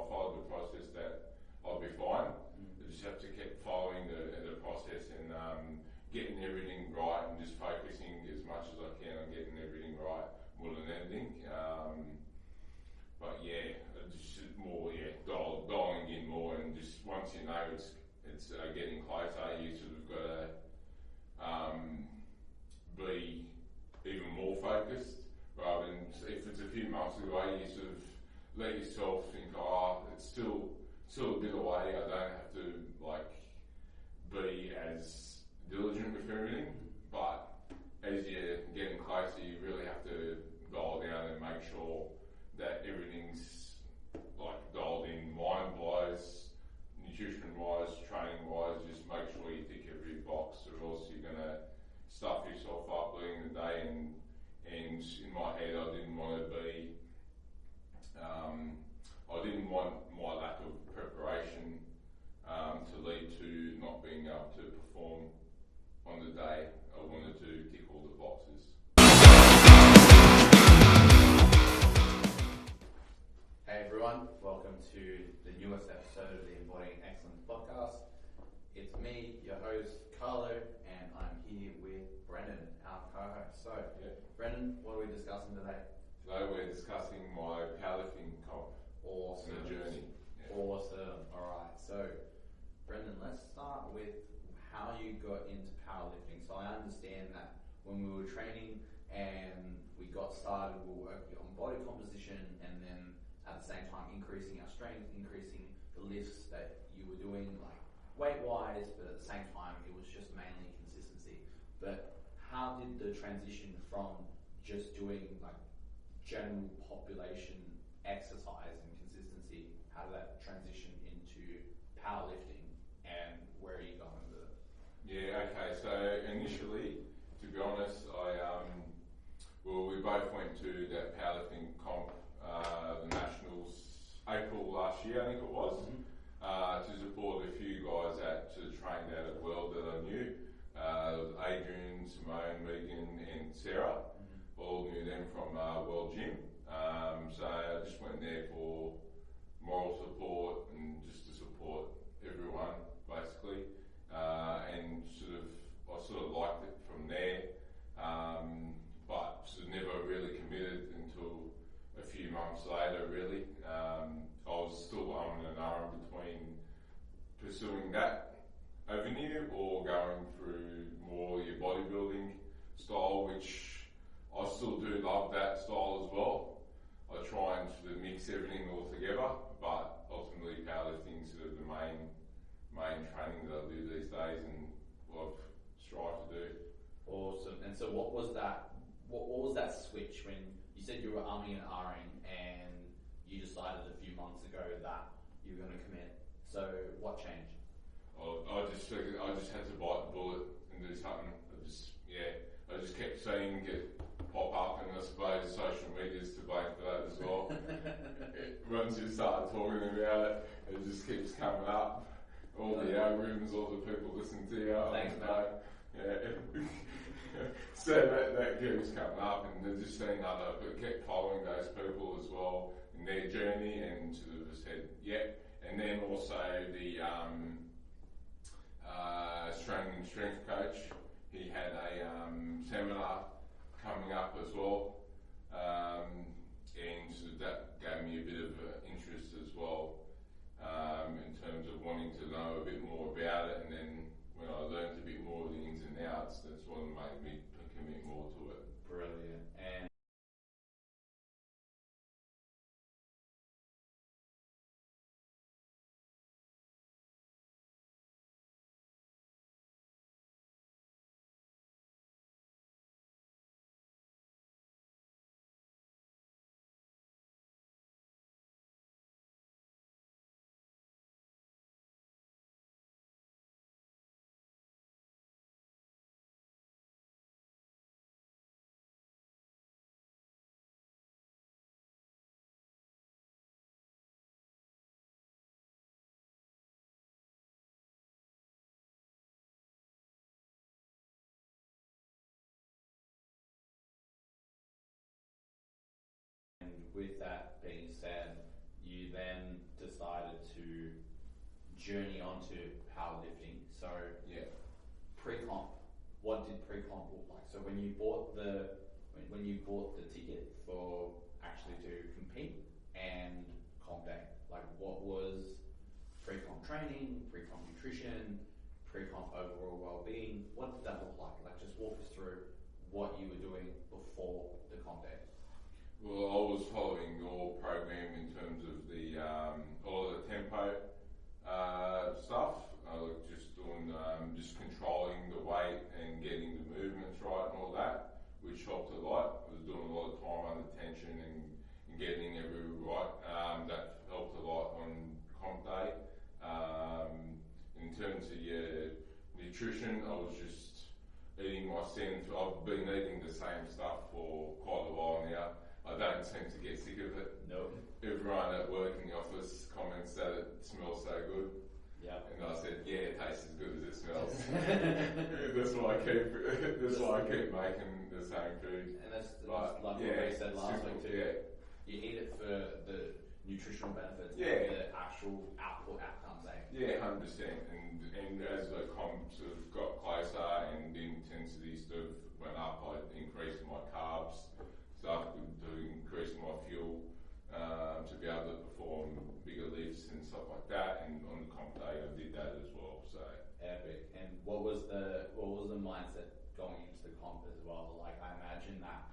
I followed the process, that I'll be fine. I just have to keep following the process and getting everything right and just focusing as much as I can on getting everything right more than anything. But yeah, just more dialing in more, and just once you know it's getting closer, you sort of got to be even more focused, rather than if it's a few months away, you sort of let yourself think, it's still a bit away. I don't have to be as diligent with everything, but as you're getting closer, you really have to dial down and make sure that everything's dialed in, mind-wise, nutrition-wise, training-wise. Just make sure you tick every box, or else you're going to stuff yourself up early in the day. And in my head, I didn't want to be, I didn't want my lack of preparation to lead to not being able to perform on the day. I wanted to tick all the boxes. Hey everyone, welcome to the newest episode of the Embodying Excellence podcast. It's me, your host, Carlo, and I'm here with Brenden, our co-host. So, Brenden, what are we discussing today? Today we're discussing my powerlifting comp. Awesome. And the journey. Yeah. Awesome. Alright, so Brenden, let's start with how you got into powerlifting. So I understand that when we were training and we got started, we were working on body composition, and then at the same time increasing our strength, increasing the lifts that you were doing, weight-wise, but at the same time it was just mainly consistency. But how did the transition from just doing general population exercise and consistency, how did that transition into powerlifting, and where are you going with it? Yeah, okay, so initially, to be honest, we both went to that powerlifting comp, the Nationals, April last year, I think it was, to support a few guys that trained out at World that I knew. There was Adrian, Simone, Megan and Sarah. All knew them from World Gym. So I just went there for moral support and just to support everyone, basically. And I sort of liked it from there, but never really committed until a few months later, really. I was still umming and ahhing between pursuing that avenue or going through more your bodybuilding style, which I still do love that style as well. I try and mix everything all together, but ultimately powerlifting is the main training that I do these days and what I've strived to do. Awesome. And so what was that switch when you said you were umming and ahhing and you decided a few months ago that you were going to commit? So what changed? I just had to bite the bullet and do something. I just kept seeing it pop up, and I suppose social media is to blame for that as well. Once you start talking about it, it just keeps coming up. All the algorithms, all the people listening to you. Thanks, mate. Yeah. So that keeps coming up, and they're just seeing but kept following those people as well in their journey, and sort of said, And then also the strength coach, he had a seminar coming up as well, and so that gave me a bit of interest as well, in terms of wanting to know a bit more about it. And then when I learned a bit more of the ins and outs, that's what made me commit more to it. Brilliant. And with that being said, you then decided journey onto powerlifting. So pre-comp, what did pre-comp look like? So when you bought the ticket for actually to compete and comp day, like what was pre-comp training, pre-comp nutrition, pre-comp overall well-being? What did that look like? Like just walk us through what you were doing before the comp day. Well, I was following your program in terms of the all of the tempo stuff. I was just doing just controlling the weight and getting the movements right and all that, which helped a lot. I was doing a lot of time under tension and getting everything right. That helped a lot on comp day. In terms of your nutrition, I was just eating my standard. I've been eating the same stuff for quite a while now. I don't seem to get sick of it. Nope. Everyone at work in the office comments that it smells so good. Yeah. And I said, yeah, it tastes as good as it smells. That's why I keep making the same food. And that's like what we said last week too. Yeah. You eat it for the nutritional benefits, Yeah. the actual outcomes. Yeah, 100%. And as the comp sort of got closer and the intensity sort of went up, I increased my carbs, started to increase my fuel to be able to perform bigger lifts and stuff like that. And on the comp day, I did that as well. So epic. And what was the mindset going into the comp as well? Like I imagine that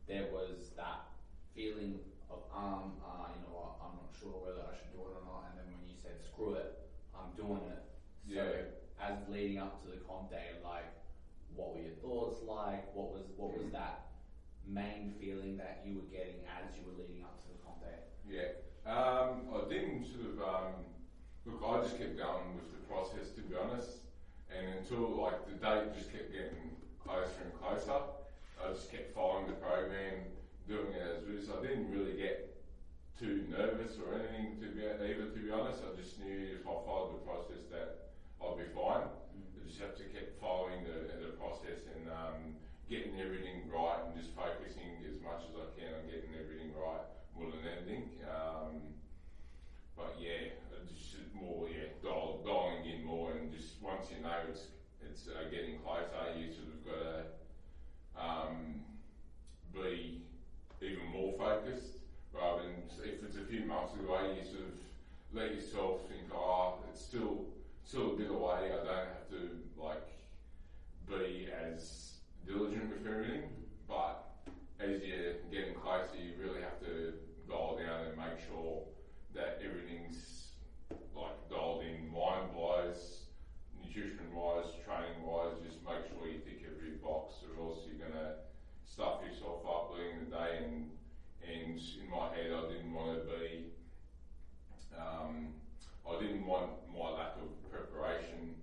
there was that feeling of you know what, I'm not sure whether I should do it or not. And then when you said screw it, I'm doing it. So as leading up to the comp day, like what were your thoughts like? What was that main feeling that you were getting as you were leading up to the comp day? Yeah. I didn't sort of look. I just kept going with the process, to be honest, and until like the date just kept getting closer and closer, I just kept following the program, doing it as is. I didn't really get too nervous or anything to be honest. I just knew if I followed the process that I'd be fine. I just have to keep following the process and getting everything right and just focusing as much as I can on getting everything right more than anything. But yeah, just more dialing in more, and just once you know it's getting closer, you sort of got to be even more focused, rather than if it's a few months away, you sort of let yourself think, it's still a bit away. I don't have to like be as diligent with everything, but as you're getting closer, you really have to dial down and make sure that everything's like dialed in, mind-wise, nutrition-wise, training-wise. Just make sure you tick every box, or else you're gonna stuff yourself up during the day. And in my head, I didn't want my lack of preparation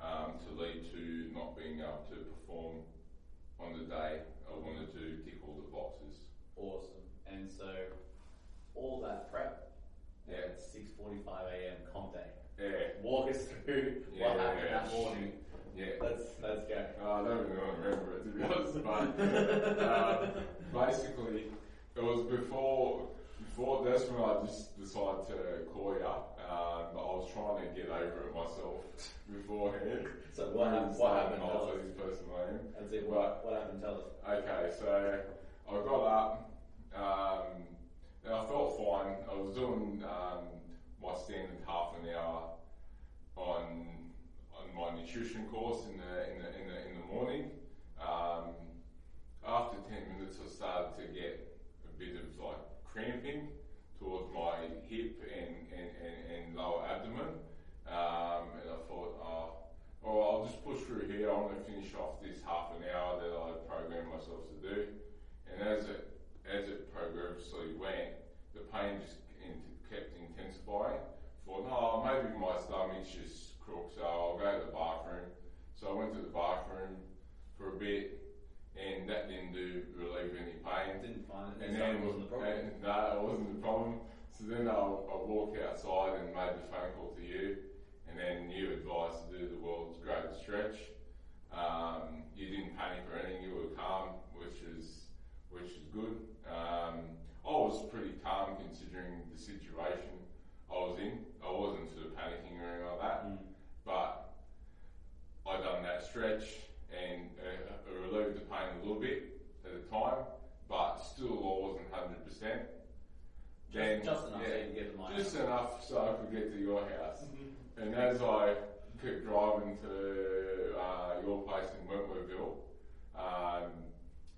to lead to not being able to perform on the day. I wanted to tick all the boxes. Awesome. And so all that prep. Yeah. At 6:45 a.m. comp day. Yeah. Walk us through what happened that morning. Yeah. Let's go. I don't really want to remember it, to be honest, but basically it was before that's when I just decided to call you up. But I was trying to get over it myself beforehand. So what happened? Tell us. Personal name. That's it. What happened? Tell us. Okay, so I got up. And I felt fine. I was doing my standard half an hour on my nutrition course in the morning. After 10 minutes, I started to get a bit of like cramping towards my hip and lower abdomen, and I thought, I'll just push through here. I'm going to finish off this half an hour that I programmed myself to do. And as it progressively went, the pain just kept intensifying. Thought, maybe my stomach's just crooked, so I'll go to the bathroom. So I went to the bathroom for a bit, and that didn't relieve any pain. Didn't find it. And then wasn't the problem. No, it wasn't the problem. So then I walked outside and made the phone call to you, and then you advised to do the world's greatest stretch. You didn't panic or anything. You were calm, which is good. I was pretty calm considering the situation. I was in. I wasn't sort of panicking or anything like that, but I done that stretch and it relieved the pain a little bit at the time, but still I wasn't 100%. Just enough so you can get to my Just house. enough so I could get to your house. And as I kept driving to your place in Wentworthville,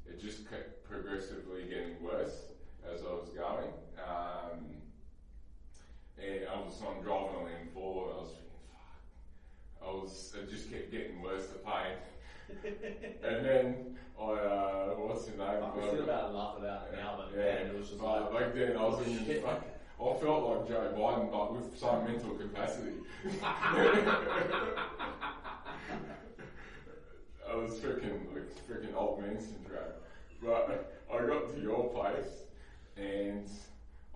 it just kept progressively getting worse as I was going. And I was driving on the M4 and I was thinking, fuck. It just kept getting worse, the pain. And then what's your name? We're still about to laugh about it now, but then it was just like... Back then I was thinking, fuck, I felt like Joe Biden, but with some mental capacity. I was freaking old man syndrome. But I got to your place and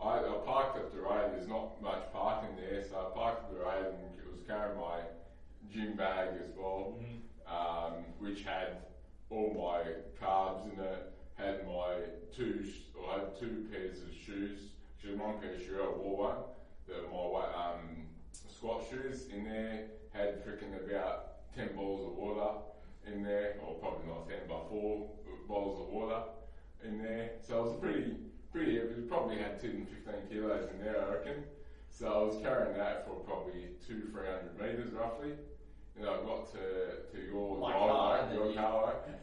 I parked up the road. There's not much parking there, so I parked up the road and it was carrying my gym bag as well, which had all my carbs in it, had I had two pairs of shoes, actually one pair of shoes, I wore one, my squat shoes in there, had freaking about 10 bottles of water in there, or probably not 10, but 4 bottles of water in there, so it was pretty heavy. It probably had 10 to 15 kilos in there, I reckon. So I was carrying that for probably 200-300 metres roughly. And I got to your Carlo,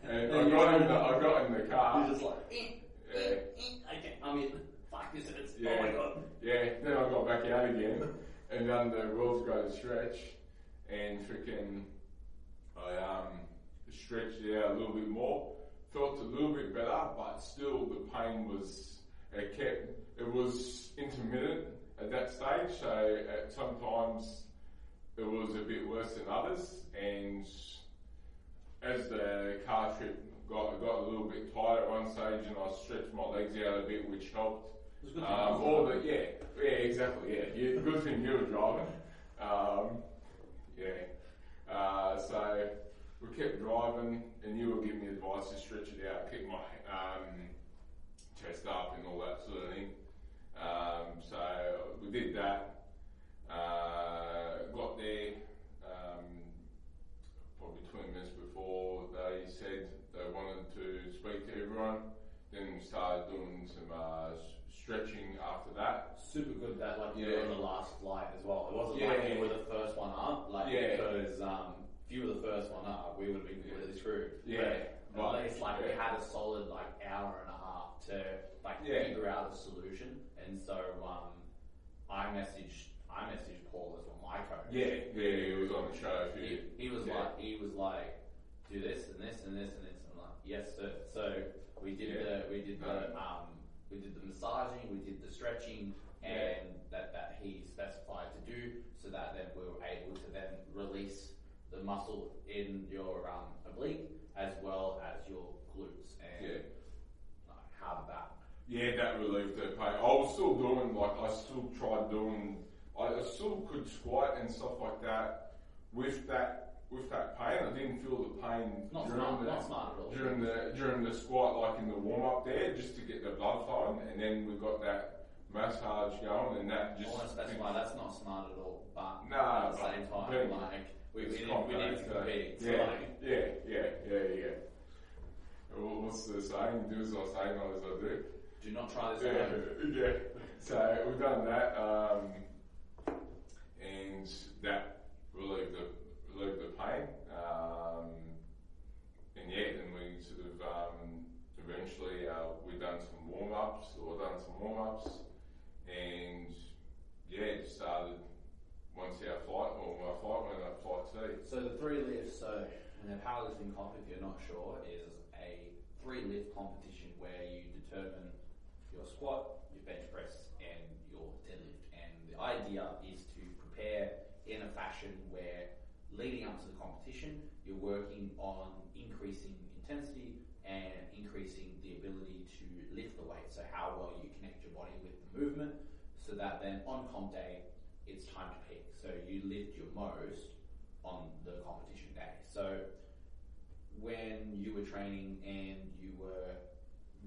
and I got in the car. You're just like, okay, I'm in 5 minutes. Yeah. Oh my god. Yeah, then I got back out again and done the world's greatest stretch, and freaking I stretched it out a little bit more. Felt a little bit better, but still the pain was it was intermittent at that stage. So sometimes it was a bit worse than others, and as the car trip got a little bit tight at one stage, and I stretched my legs out a bit, which helped. It was good Exactly. Good thing you were driving. So we kept driving, and you were giving me advice to stretch it out, keep my chest up, and all that sort of thing. So we did that. Got there probably 20 minutes before they said they wanted to speak to everyone. Then we started doing some stretching after that. Super good that you were on the last flight as well. It wasn't like you were the first one up, because if you were the first one up, we would have been completely screwed. But at least we had a solid hour and a half to figure out a solution. And so I messaged Paul as well, my coach. He was on the show. He was like, do this and this and this and this. I'm like, yes, sir. So we did the massaging, we did the stretching, and that he specified to do, so that then we were able to then release the muscle in your oblique as well as your glutes. And how did that? Yeah, that relieved the pain. I was still doing I still could squat and stuff like that with that pain. I didn't feel the pain not smart at all. during the squat, in the warm up there, just to get the blood flowing, and then we got that massage going, and that just. I want to specify that's not smart at all, but at the same time, we need to compete. Yeah. Well, what's the saying? Do as I say, not as I do. Do not try this at home. Yeah. So we've done that, and that relieved the pain. And then we sort of eventually we done some warm ups, and just started once my flight went up flight C. So the 3 lifts. So in a powerlifting comp, if you're not sure, is a 3-lift competition where you determine your squat, your bench press, and your deadlift. And the idea is to prepare in a fashion where leading up to the competition, you're working on increasing intensity and increasing the ability to lift the weight. So how well you connect your body with the movement, so that then on comp day, it's time to peak. So you lift your most on the competition day. So when you were training and you were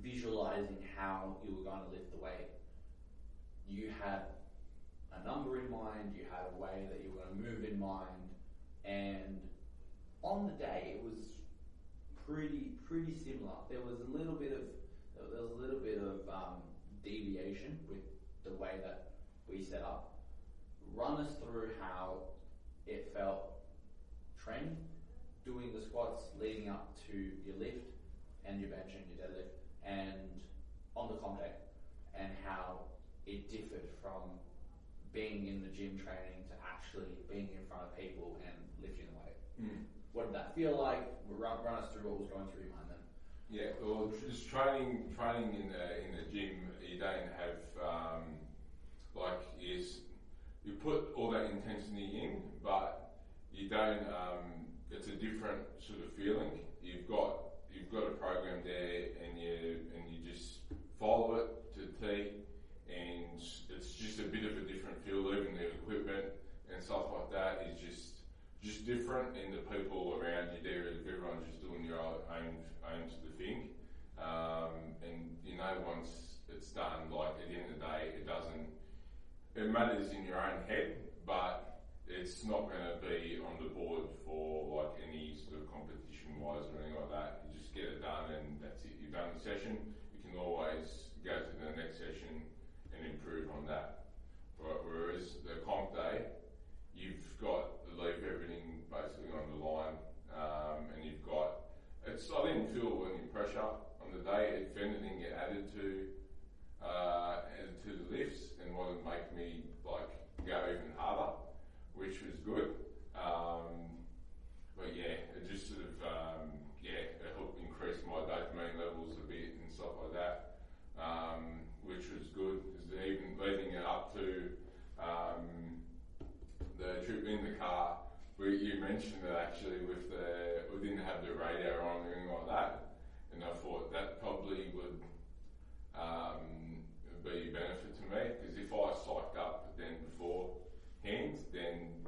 visualizing how you were going to lift the weight, you had a number in in mind, you had a way that you were going to move in mind, and on the day it was pretty similar. There was a little bit of deviation with the way that we set up. Run us through how it felt training, doing the squats leading up to your lift and your bench and your deadlift, and on the comp day, and how it differed from being in the gym training to actually being in front of people and lifting the weight. What did that feel like? Run us through what was going through your mind then. Yeah, well, just training in the gym, you don't have you put all that intensity in, but you don't. It's a different sort of feeling. You've got a program there, and you just follow it to the T, and it's just a bit of a different feel. Even the equipment and stuff like that is just different, and the people around you there, everyone's just doing your own sort of thing. And once it's done, like at the end of the day, it matters in your own head, but it's not going to be on the board for like any sort of competition wise or anything like that. You just get it done, and that's it. You've done the session. You can always go to the next session and improve on that. Whereas the comp day, you've got to leave everything basically on the line, and you've got. I didn't feel any pressure on the day. If anything, it added to the lifts and wanted to make me like go even harder, which was good. But yeah, it just sort of it helped increase my dopamine levels a bit and stuff like that, which was good. Because even leading it up to the trip in the car, you mentioned it actually we didn't have the radio on or anything like that, and I thought that probably would be a benefit to me, because if I psyched up then beforehand, then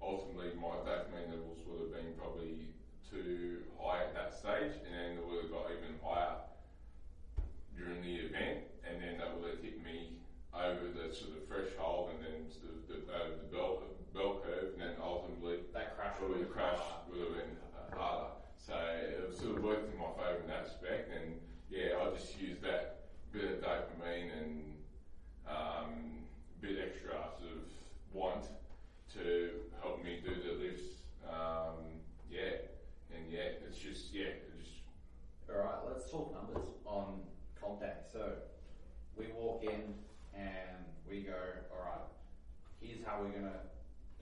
ultimately my dopamine levels would have been probably too high at that stage, and then it would have got even higher during the event, and then that would have hit me over the sort of threshold, and then sort of the bell curve, and then ultimately that crash would have been harder. So it sort of worked in my favour in that aspect, and yeah, I just used that bit of dopamine and bit extra sort of want to help me do the lifts. Alright, let's talk numbers on comp day. So we walk in and we go, alright, here's how we're going to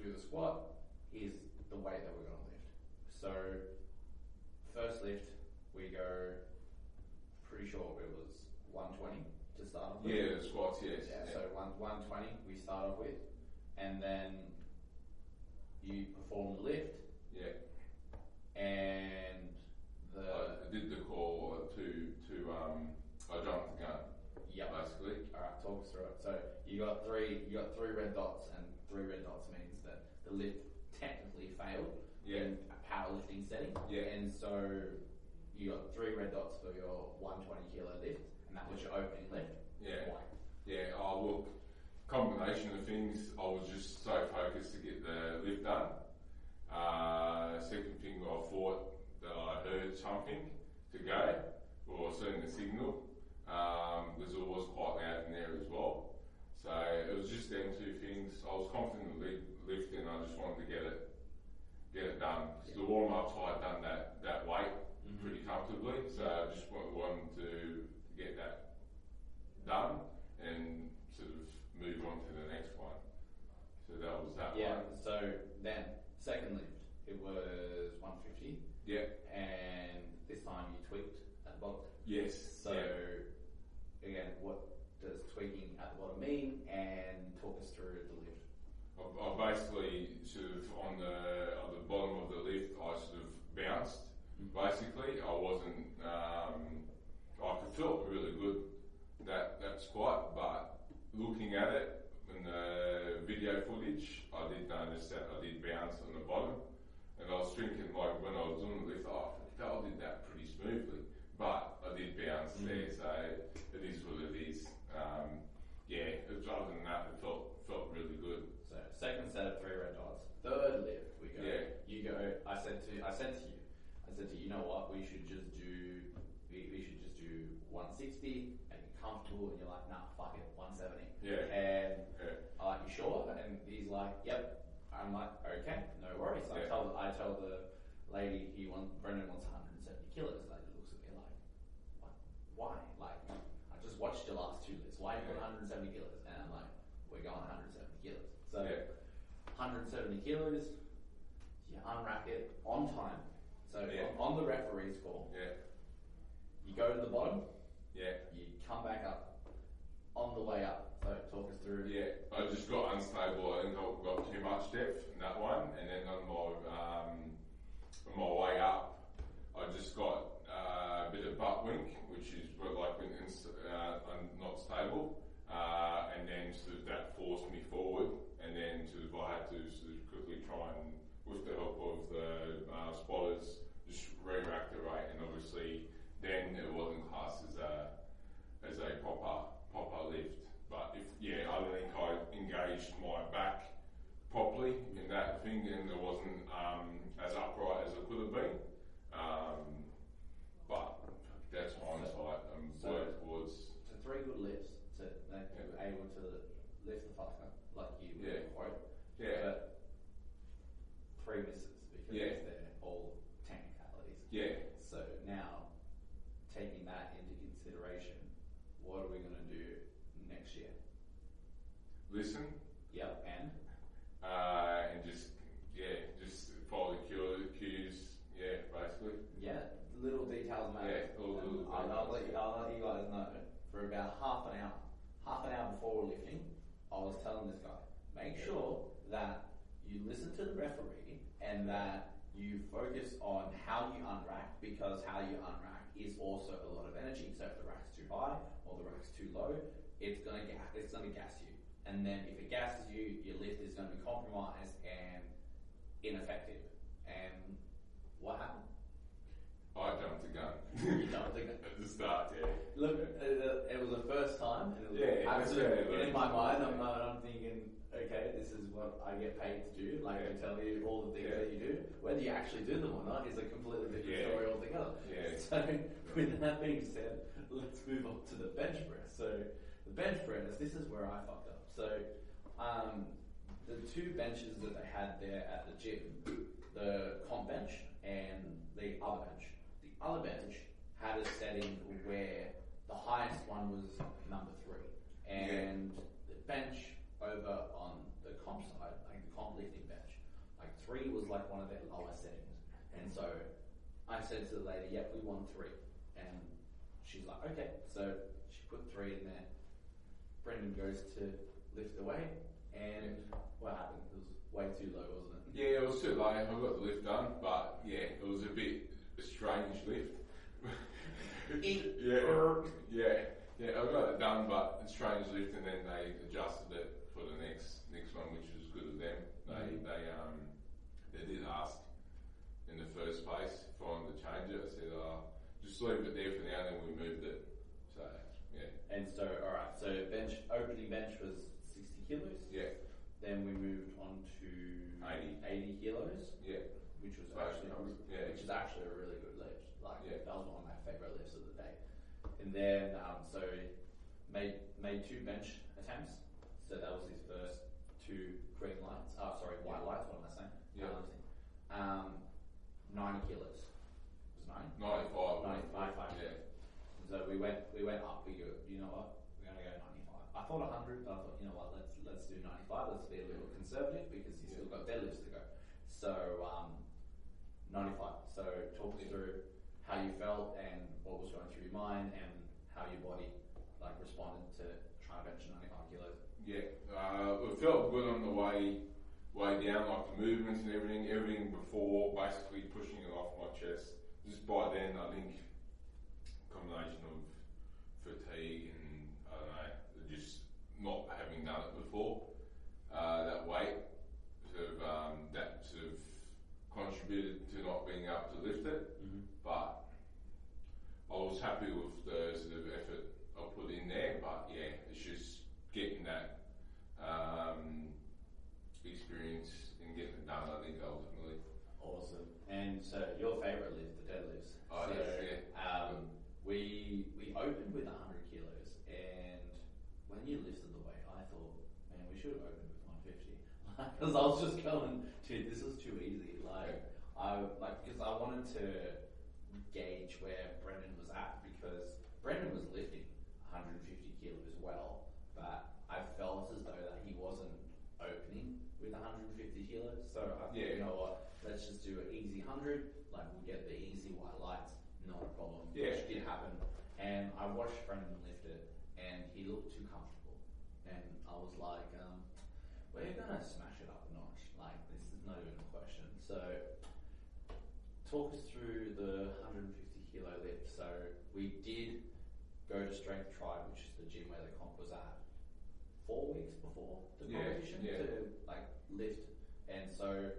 do the squat, here's the weight that we're going to lift. So first lift, we go, pretty sure it was 120 to start off with. Yeah, the squats, yes. Yeah, so 120 we start off with, and then you perform the lift. Yeah. And I did the call to I jumped the gun. Yeah. Basically. Alright, talk us through it. So you got three red dots, and 3 red dots means that the lift technically failed in a powerlifting setting. Yeah. And so you got 3 red dots for your 120 kilo lift, and that was your opening lift. Yeah. Why? Yeah, look, combination of things, I was just so focused to get the lift done. Second thing, I thought that I heard something to go, or seen the signal, because it was quite loud in there as well. So it was just them 2 things. I was confident in the lift, and I just wanted to get it done. Because the warm-ups, I had done that weight pretty comfortably, so I just wanted to get that done and sort of move on to the next one. So that was that one. Yeah, so then, second lift, it was 150. Yeah. And this time you tweaked at the bottom. Yes. So, again, what does tweaking at the bottom mean? And talk us through the lift. I basically sort of on the bottom of the lift, I sort of bounced. Basically, I wasn't. I felt really good that squat, but looking at it in the video footage, I did notice that I did bounce on the bottom, and I was thinking like when I was doing the lift, I did that pretty smoothly, but I did bounce there, so it is what it is. other than that, it felt really good. So second set of 3 red dots. Third lift, we go. Yeah. You go. I said to you, you know what? We should just do 160, and you're comfortable, and you're like, nah, fuck it, 170. Yeah. And I'm like, you sure? And he's like, yep. I'm like, okay, no worries. So I tell the lady Brenden wants 170 kilos. Like, he looks at me like, what? Why? Like, I just watched your last 2 lifts. Why you got 170 kilos? And I'm like, we're going 170 kilos. So 170 kilos, you unrack it on time. So on the referee's call, you go to the bottom, you come back up on the way up. So talk us through. Yeah, I just got unstable. I think I got too much depth in that one, and then on my way up, I just got a bit of butt wink, which is like when I'm not stable, and then sort of that forced me forward, and then sort of I had to sort of quickly try and, with the help of the spotters, just re-rack the rate, and obviously then it wasn't classed as a proper lift. But I don't think I engaged my back properly in that thing, and it wasn't as upright as it could have been. But that's hindsight. Work towards. So 3 good lifts to make you able to lift the fucker like you quote. Yeah. But 3 misses because they're all technicalities. Yeah. So now, taking that into consideration, what are we going to do next year? Listen. Yep, and just follow the cues. Yeah, basically. Yeah, little details matter. Yeah, all little I'll let you guys know. For about half an hour before we're lifting, I was telling this guy, make sure that you listen to the referee and that you focus on how you unrack, because how you unrack is also a lot of energy. So if the rack's too high or the rack's too low, it's gonna gas you. And then if it gasses you, your lift is going to be compromised and ineffective. And what happened? I jumped the gun. You jumped the gun. At the start, Look, it was the first time, and it was absolutely in my mind. I'm thinking, okay, this is what I get paid to do. Like, I tell you all the things that you do. Whether you actually do them or not is a completely different story altogether. Yeah. So, with that being said, let's move on to the bench press. So, the bench press, this is where I fucked up. So, the 2 benches that they had there at the gym, the comp bench and the other bench. The other bench had a setting where the highest one was number 3, and the bench over on the comp side, like the comp lifting bench, like 3 was like one of their lower settings. And so I said to the lady, "Yep, we want 3," and she's like, "Okay." So she put 3 in there. Brenden goes to lift the weight, and what happened? It was way too low, wasn't it? Yeah, it was too low. I got the lift done, but it was a bit strange lift. I got it done, but a strange lift, and then they adjusted it for the next one, which was good of them. They did ask in the first place for them to change it. I said, just leave it there for now, then we moved it. So And so, alright, so opening bench was 60 kilos. Yeah. Then we moved on to 80 kilos. Yeah. Which is actually a really good lift. Like, that was one of my favourite lifts of the day. And then, so made 2 bench attempts. So that was his first 2 white lights. What am I saying? Yeah. 90 kilos. Was 9? 95. 95. Yeah. So we went up. We go, you know what? We're gonna go 95. I thought 100, but I thought, you know what? Let's do 95. Let's be a little conservative because you still got deadlifts to go. So 95. So talk us through how you felt and what was going through your mind and how your body responded to trying to bench 95 kilos. Yeah, it felt good on the way down, like the movements and everything before basically pushing it off my chest. Just by then, I think combination of fatigue and I don't know, just not having done it before, that weight that contributed to not being able to lift it. Mm-hmm. But I was happy with the sort of effort I put in there. But it's just because I was just going, dude, this was too easy. Because I wanted to gauge where Brenden was at, because Brenden was lifting 150 kilos as well, but I felt as though that he wasn't opening with 150 kilos. So I thought, you know what, let's just do an easy 100. Like, we'll get the easy white lights, not a problem. Which did happen. And I watched Brenden lift it, and he looked too comfortable. And I was like, we're gonna smash it up a notch. Like, this is not even a question. So, talk us through the 150 kilo lift. So, we did go to Strength Tribe, which is the gym where the comp was at, 4 weeks before the competition to like lift. And so,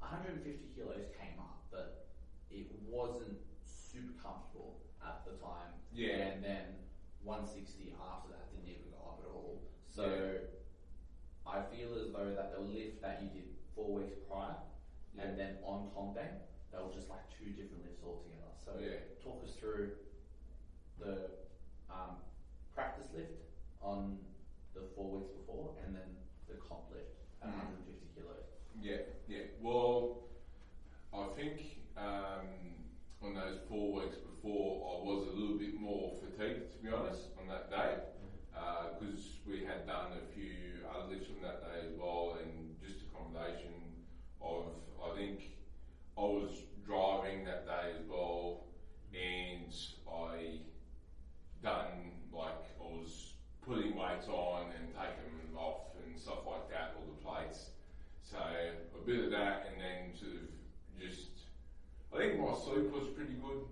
150 kilos came up, but it wasn't super comfortable at the time. And then 160 after that didn't even go up at all. So I feel as though that the lift that you did 4 weeks prior and then on comp day, they were just like two different lifts altogether. So talk us through the practice lift on the 4 weeks before and then the comp lift at 150 kilos. Well, I think on those 4 weeks before, I was a little bit more fatigued, to be honest, on that day, because we had done a few other lifts on that day as well, and just a combination of, I think I was driving that day as well, and I was putting weights on and taking them off and stuff like that, all the plates. So a bit of that, and then sort of just, I think my sleep was pretty good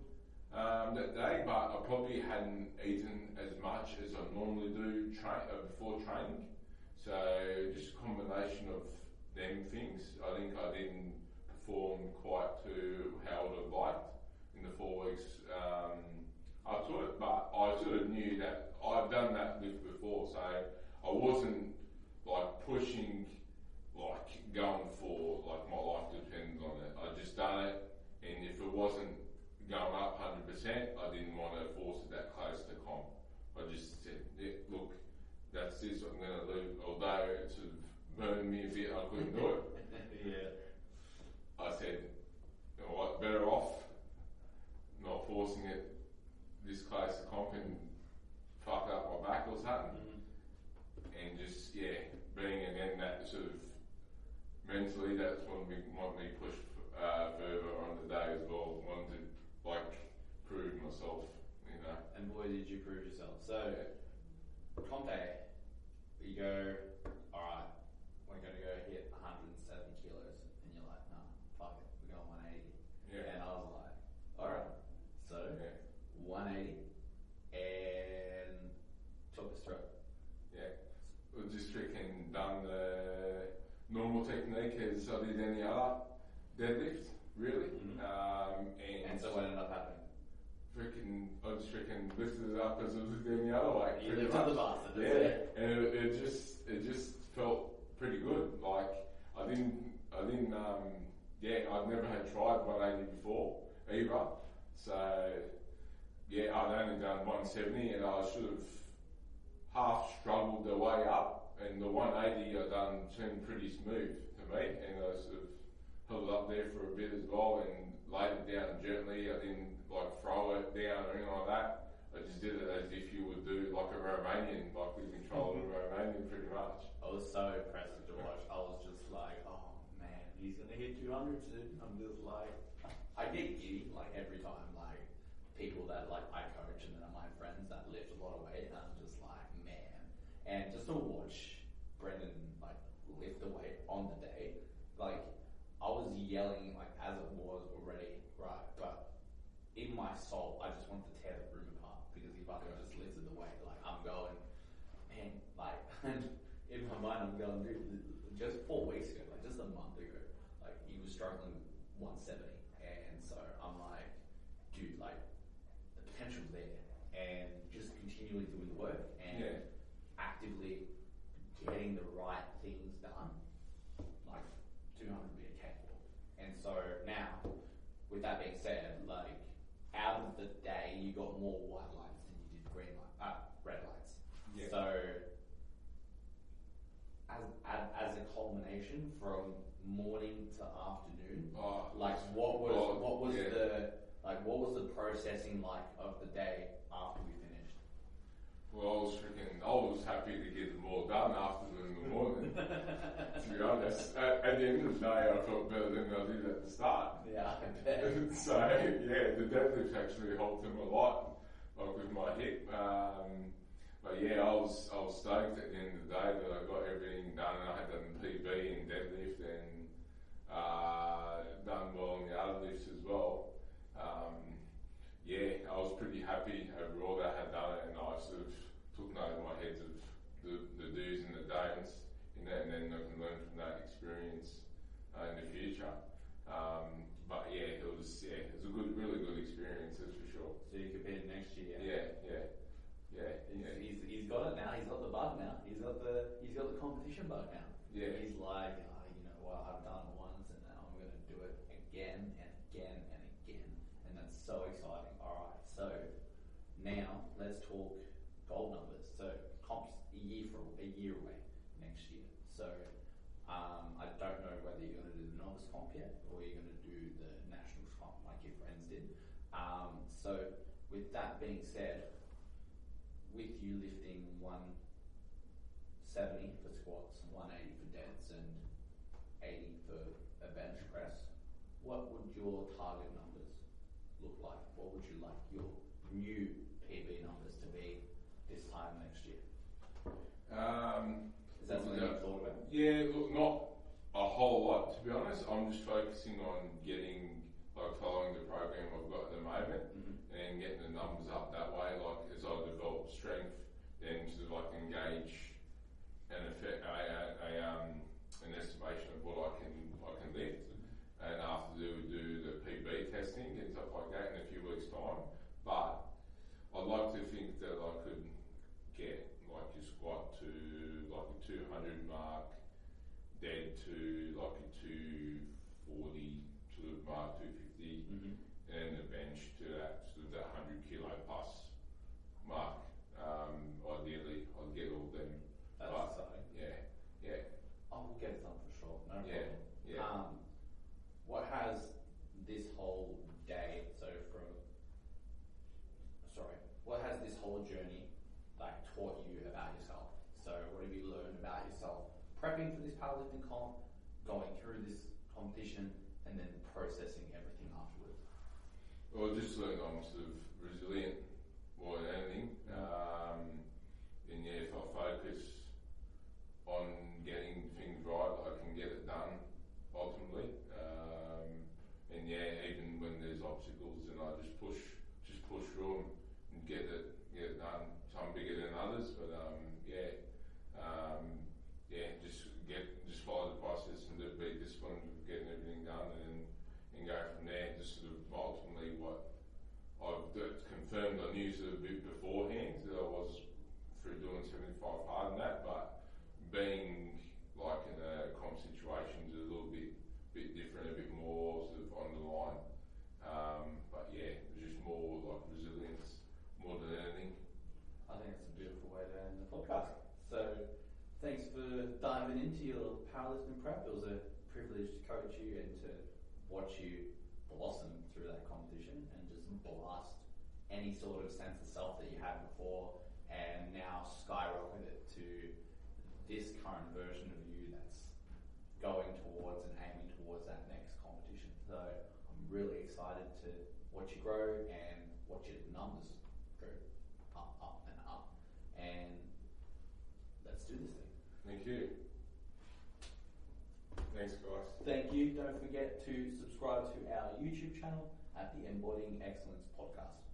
that day, but I probably hadn't eaten as much as I normally do before training. So just a combination of them things. I think I didn't perform quite to how I would have liked in the 4 weeks up to it, but I sort of knew that I've done that lift before, so I wasn't like pushing, like going for like my life depends on it. I just done it, and if it wasn't going up 100%, I didn't want to force it that close to comp. I just said, look, that's this, I'm going to lose. Although it sort of burned me a bit, I couldn't do it. I said, you know what, better off not forcing it this close to comp and fuck up my back or something. And just, being again that sort of mentally, that's what me push further on the day as well. Wanted to prove myself, you know. And boy, did you prove yourself. So, comp day, you go, alright, we're going to go hit 107 kilos. And you're like, nah, fuck it, we're going 180. And I was like, alright. So, 180. And talk us through it. We've just freaking done the normal technique as I did any other deadlift, really. And so what ended up happening? I just lifted it up as I did any other way. You lifted the bastard. And it just felt pretty good. Like I'd never had tried 180 before either. So I'd only done 170, and I sort of half struggled the way up, and the 180 I done seemed pretty smooth to me, and I sort of held it up there for a bit as well and laid it down gently. I didn't throw it down or anything like that. I just did it as if you would do like a Romanian, like we control a Romanian pretty much. I was so impressive to watch. I was just like, oh man, he's gonna hit 200 soon. I'm just like, I get giddy every time people that I coach and then my friends that lift a lot of weight, and I'm just like, man. And just to watch Brenden lift the weight on the day, I was yelling as it was already, right? But in my soul, I just wanted to tear the room apart because he fucking just lifted the weight. I'm going, man, and in my mind I'm going, dude, just 4 weeks ago, just a month ago, he was struggling with 170, and so I'm like, dude, the potential's there, and just continually doing the work and actively getting the right things done, 200 would be a cakewalk. And so now, with that being said, out of the day, you got more white lights than you did red lights. So, as a culmination transformation from morning to afternoon? Oh, Like what was yeah. what was the processing like of the day after we finished? Well, I was happy to get them all done after in the morning. To be honest, at the end of the day, I felt better than I did at the start. Yeah, I bet. So yeah, the deadlift actually helped him a lot, like with my hip. But yeah, I was stoked at the end of the day that I got everything done, and I had done PB and deadlift and done well in the other lifts as well. Yeah, I was pretty happy overall that I had done it, and I sort of took note in my head of the do's and the don'ts in that, and then I can learn from that experience in the future. But yeah, it was a really good experience, that's for sure. So you could beat it next year. Yeah. He's got it now. He's got the bug now. He's got the competition bug now. Yeah. He's like, you know what? I've done it once, and now I'm going to do it again and again and again, and that's so exciting. All right, so now let's talk goal numbers. So comps a year away next year. So I don't know whether you're going to do the novice comp yet, or you're going to do the nationals comp like your friends did. So with that being said, with you lifting 170 for squats, 180 for deads, and 80 for a bench press, what would your target numbers look like? What would you like your new PB numbers to be this time next year? Is that something you've thought about? Yeah, look, not a whole lot, to be honest. I'm just focusing on following the program I've got at the moment, and getting the numbers up that way. Like as I develop strength, then sort of like engage an estimation of what I can lift, and after do the PB testing and stuff like that in a few weeks' time. But I'd like to think that I could get like your squat to like a 200 mark, dead to like a 240 sort of mark, 250, and the bench to that sort of that 100 kilo plus mark. Ideally, I'd get all them. That's exciting. Yeah. Oh, we'll get some for sure. No Yeah. problem. Yeah. What has this whole day, what has this whole journey like taught you about yourself? So what have you learned about yourself prepping for this powerlifting comp, going through this competition, and then processing everything afterwards? Well, I just learned I'm sort of resilient more than anything. And yeah, if I focus on getting things right, I can get it done ultimately. And yeah, even when there's obstacles, then I just push through them and get it done. Some bigger than others, but just follow the process and be disciplined with getting everything done, and go from there. Just sort of ultimately what I've confirmed I knew sort of a bit beforehand that I was through doing 75 hard and that, but being like in a comp situation is a little bit different, a bit more sort of on the line. But yeah, just more like resilience more than anything. I think it's a beautiful way to end the podcast. So thanks for diving into your powerlifting prep. It was a privilege to coach you and to watch you blossom through that competition and just blast any sort of sense of self that you had before, and now skyrocket it to this current version of you that's going towards and aiming towards that next competition. So I'm really excited to watch you grow and watch your numbers go up and up. And let's do this thing. Thank you. Thanks, guys. Thank you. Don't forget to subscribe to our YouTube channel at the Embodying Excellence Podcast.